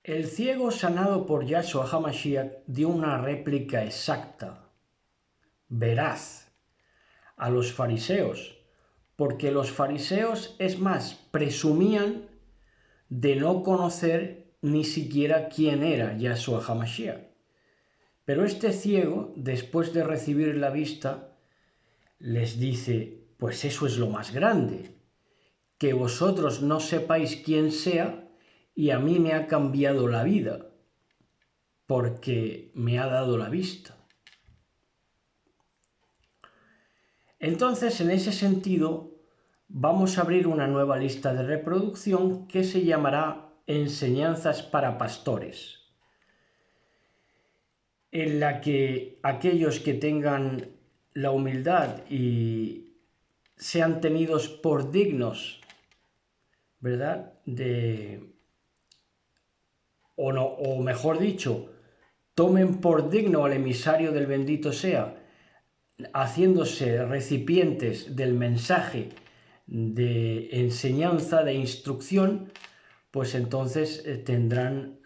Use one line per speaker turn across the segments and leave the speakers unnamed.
El ciego sanado por Yahshua HaMashiach dio una réplica exacta, veraz, a los fariseos, porque los fariseos, es más, presumían de no conocer ni siquiera quién era Yahshua HaMashiach. Pero este ciego, después de recibir la vista, les dice, pues eso es lo más grande, que vosotros no sepáis quién sea y a mí me ha cambiado la vida, porque me ha dado la vista. Entonces, en ese sentido, vamos a abrir una nueva lista de reproducción que se llamará Enseñanzas para Pastores, en la que aquellos que tengan la humildad y sean tenidos por dignos, ¿verdad? O mejor dicho, tomen por digno al emisario del bendito sea, haciéndose recipientes del mensaje de enseñanza, de instrucción, pues entonces tendrán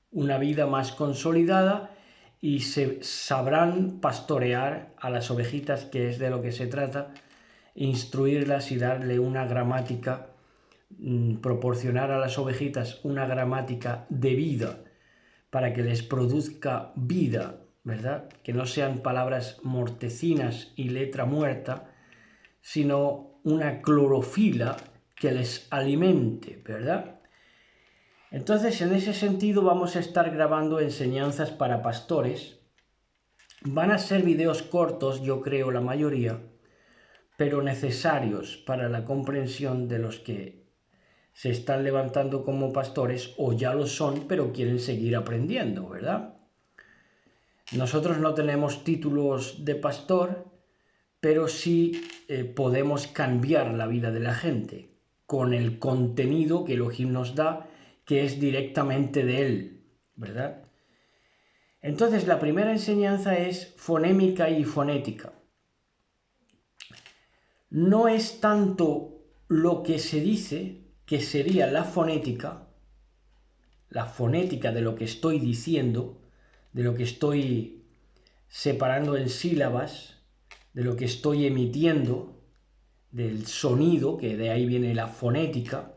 una vida más consolidada y se sabrán pastorear a las ovejitas, que es de lo que se trata, instruirlas y darle una gramática, proporcionar a las ovejitas una gramática de vida para que les produzca vida, ¿verdad? Que no sean palabras mortecinas y letra muerta, sino una clorofila que les alimente, ¿verdad? Entonces, en ese sentido, vamos a estar grabando enseñanzas para pastores. Van a ser videos cortos, yo creo, la mayoría, pero necesarios para la comprensión de los que se están levantando como pastores o ya lo son, pero quieren seguir aprendiendo, ¿verdad? Nosotros no tenemos títulos de pastor, pero sí podemos cambiar la vida de la gente con el contenido que Elohim nos da, que es directamente de él, ¿verdad? Entonces, la primera enseñanza es fonémica y fonética. No es tanto lo que se dice, que sería la fonética de lo que estoy diciendo, de lo que estoy separando en sílabas, de lo que estoy emitiendo, del sonido, que de ahí viene la fonética,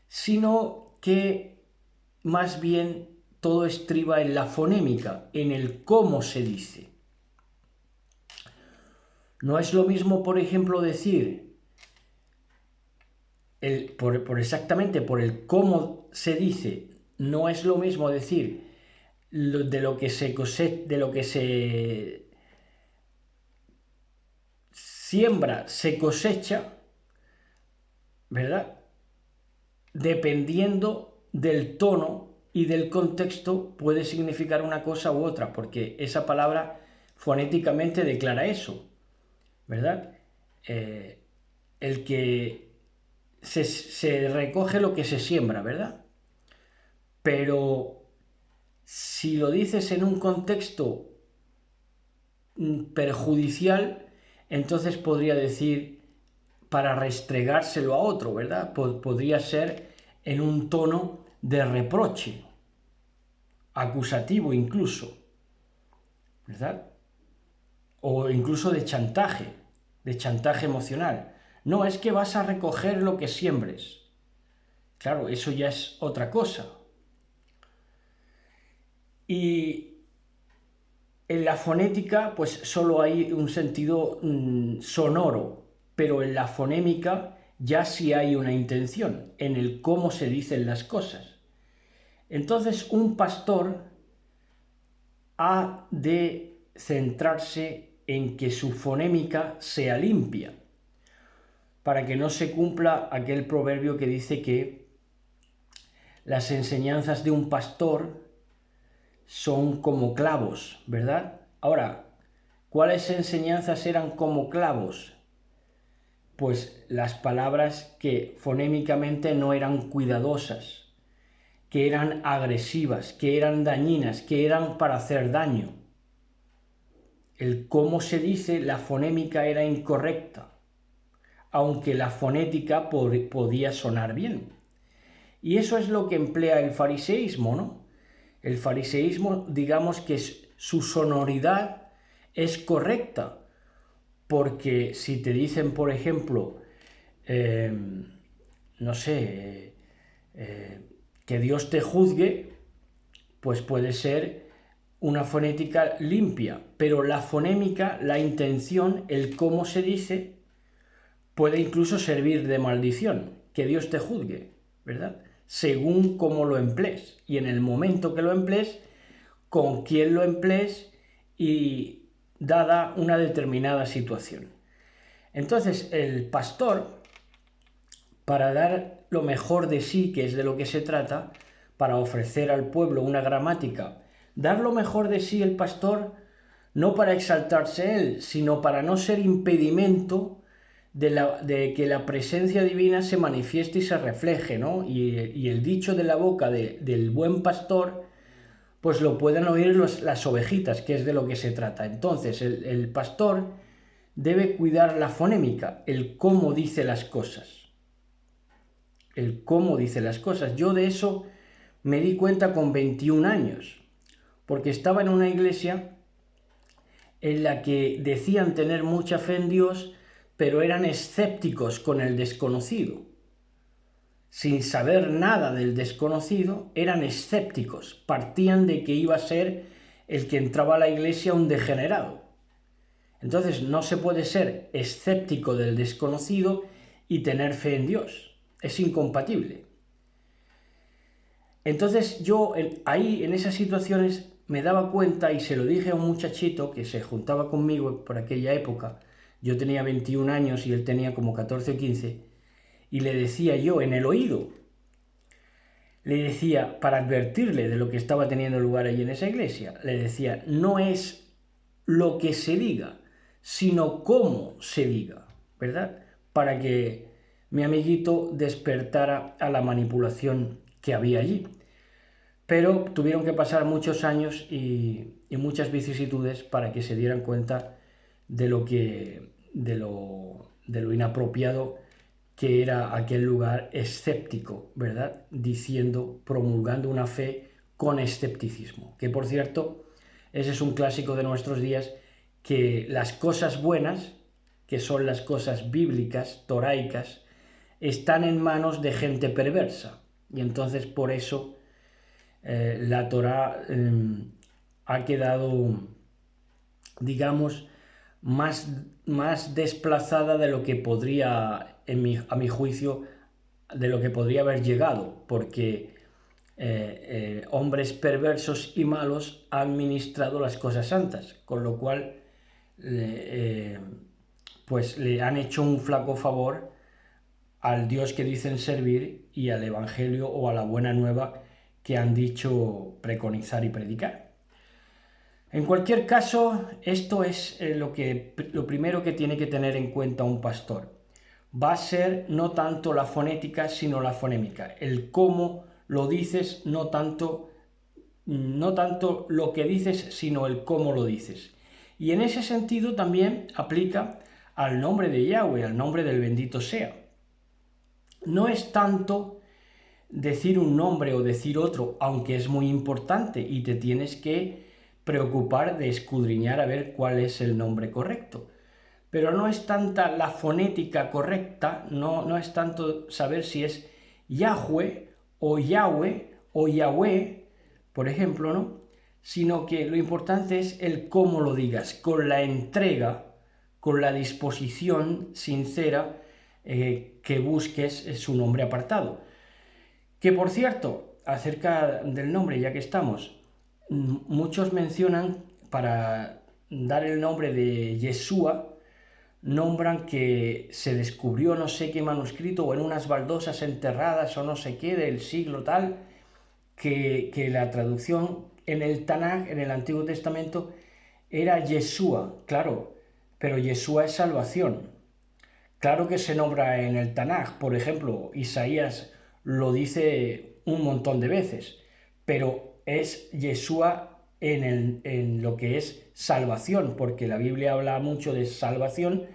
sino que más bien todo estriba en la fonémica, en el cómo se dice. No es lo mismo, por ejemplo, decir, exactamente por el cómo se dice, no es lo mismo decir de lo que se siembra, se cosecha, ¿verdad? Dependiendo del tono y del contexto puede significar una cosa u otra, porque esa palabra fonéticamente declara eso, ¿verdad? El que se recoge lo que se siembra, ¿verdad? Pero si lo dices en un contexto perjudicial, entonces podría decir para restregárselo a otro, ¿verdad? Podría ser en un tono de reproche, acusativo incluso, ¿verdad? O incluso de chantaje emocional. No, es que vas a recoger lo que siembres. Claro, eso ya es otra cosa. Y en la fonética, pues solo hay un sentido sonoro, pero en la fonémica ya sí hay una intención, en el cómo se dicen las cosas. Entonces, un pastor ha de centrarse en que su fonémica sea limpia, para que no se cumpla aquel proverbio que dice que las enseñanzas de un pastor son como clavos, ¿verdad? Ahora, ¿cuáles enseñanzas eran como clavos? Pues las palabras que fonémicamente no eran cuidadosas, que eran agresivas, que eran dañinas, que eran para hacer daño. El cómo se dice, la fonémica era incorrecta, aunque la fonética podía sonar bien. Y eso es lo que emplea el fariseísmo, ¿no? El fariseísmo, digamos que su sonoridad es correcta, porque si te dicen, por ejemplo, no sé, que Dios te juzgue, pues puede ser una fonética limpia, pero la fonémica, la intención, el cómo se dice, puede incluso servir de maldición, que Dios te juzgue, ¿verdad? Según cómo lo emplees y en el momento que lo emplees, con quién lo emplees y dada una determinada situación. Entonces, el pastor, para dar lo mejor de sí, que es de lo que se trata, para ofrecer al pueblo una gramática, dar lo mejor de sí el pastor, no para exaltarse él, sino para no ser impedimento de que la presencia divina se manifieste y se refleje, ¿no? Y el dicho de la boca del buen pastor, pues lo puedan oír las ovejitas, que es de lo que se trata. Entonces, el pastor debe cuidar la fonémica, el cómo dice las cosas. El cómo dice las cosas. Yo de eso me di cuenta con 21 años, porque estaba en una iglesia en la que decían tener mucha fe en Dios, pero eran escépticos con el desconocido. Sin saber nada del desconocido, eran escépticos. Partían de que iba a ser el que entraba a la iglesia un degenerado. Entonces no se puede ser escéptico del desconocido y tener fe en Dios. Es incompatible. Entonces yo ahí en esas situaciones me daba cuenta y se lo dije a un muchachito que se juntaba conmigo por aquella época. Yo tenía 21 años y él tenía como 14 o 15. Y le decía yo en el oído, le decía, para advertirle de lo que estaba teniendo lugar allí en esa iglesia, le decía, no es lo que se diga, sino cómo se diga, ¿verdad? Para que mi amiguito despertara a la manipulación que había allí. Pero tuvieron que pasar muchos años y muchas vicisitudes para que se dieran cuenta de lo inapropiado que era aquel lugar escéptico, ¿verdad? Diciendo, promulgando una fe con escepticismo. Que por cierto, ese es un clásico de nuestros días, que las cosas buenas, que son las cosas bíblicas, toraicas, están en manos de gente perversa. Y entonces por eso la Torá ha quedado, digamos, más desplazada de lo que podría, a mi juicio, de lo que podría haber llegado, porque hombres perversos y malos han ministrado las cosas santas, con lo cual pues le han hecho un flaco favor al Dios que dicen servir y al Evangelio o a la buena nueva que han dicho preconizar y predicar. En cualquier caso, esto es lo primero que tiene que tener en cuenta un pastor. Va a ser no tanto la fonética, sino la fonémica. El cómo lo dices, no tanto lo que dices, sino el cómo lo dices. Y en ese sentido también aplica al nombre de Yahweh, al nombre del bendito sea. No es tanto decir un nombre o decir otro, aunque es muy importante y te tienes que preocupar de escudriñar a ver cuál es el nombre correcto. Pero no es tanta la fonética correcta, no es tanto saber si es Yahweh o Yahweh o Yahweh, por ejemplo, ¿no? Sino que lo importante es el cómo lo digas, con la entrega, con la disposición sincera que busques su nombre apartado. Que por cierto, acerca del nombre, ya que estamos, muchos mencionan, para dar el nombre de Yeshua, nombran que se descubrió no sé qué manuscrito o en unas baldosas enterradas o no sé qué del siglo tal, que la traducción en el Tanaj, en el Antiguo Testamento, era Yeshua, claro, pero Yeshua es salvación. Claro que se nombra en el Tanaj, por ejemplo, Isaías lo dice un montón de veces, pero es Yeshua en lo que es salvación, porque la Biblia habla mucho de salvación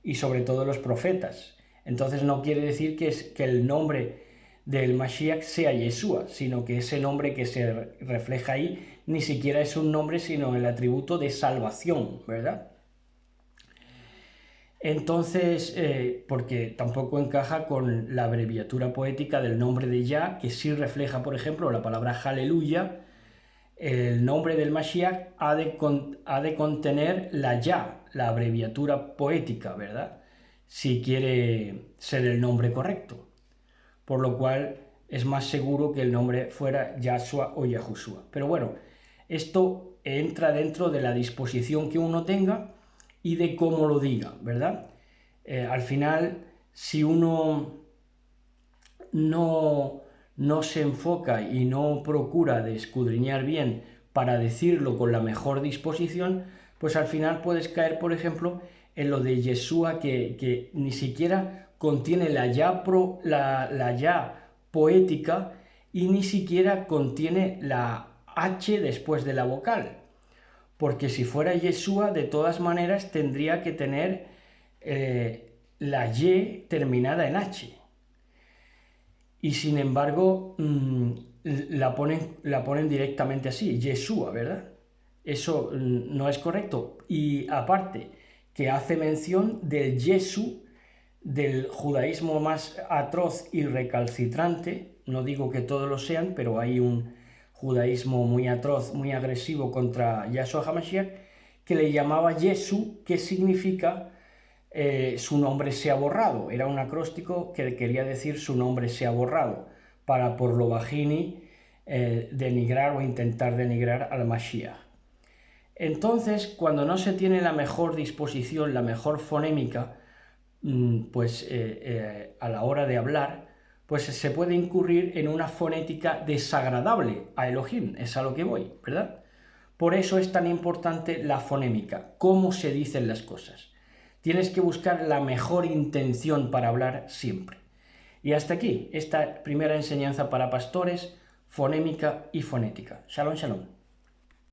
y sobre todo los profetas. Entonces no quiere decir que el nombre del Mashiach sea Yeshua, sino que ese nombre que se refleja ahí ni siquiera es un nombre, sino el atributo de salvación, ¿verdad? Entonces, porque tampoco encaja con la abreviatura poética del nombre de Yah, que sí refleja, por ejemplo, la palabra aleluya. El nombre del Mashiach ha de contener la Yah, la abreviatura poética, ¿verdad? Si quiere ser el nombre correcto. Por lo cual es más seguro que el nombre fuera Yahshua o Yahushua. Pero bueno, esto entra dentro de la disposición que uno tenga y de cómo lo diga, ¿verdad? Al final, si uno no se enfoca y no procura de escudriñar bien para decirlo con la mejor disposición, pues al final puedes caer, por ejemplo, en lo de Yeshua, que ni siquiera contiene la ya poética y ni siquiera contiene la H después de la vocal. Porque si fuera Yeshua, de todas maneras tendría que tener la Y terminada en H. Y sin embargo, la ponen directamente así, Yeshua, ¿verdad? Eso no es correcto. Y aparte, que hace mención del Yesu, del judaísmo más atroz y recalcitrante, no digo que todos lo sean, pero hay un judaísmo muy atroz, muy agresivo contra Yahshua HaMashiach, que le llamaba Yesu, que significa su nombre sea borrado. Era un acróstico que quería decir su nombre sea borrado, para por lo bajini denigrar o intentar denigrar al Mashiach. Entonces, cuando no se tiene la mejor disposición, la mejor fonémica, pues a la hora de hablar, pues se puede incurrir en una fonética desagradable a Elohim, es a lo que voy, ¿verdad? Por eso es tan importante la fonémica, cómo se dicen las cosas. Tienes que buscar la mejor intención para hablar siempre. Y hasta aquí esta primera enseñanza para pastores, fonémica y fonética. Shalom, shalom.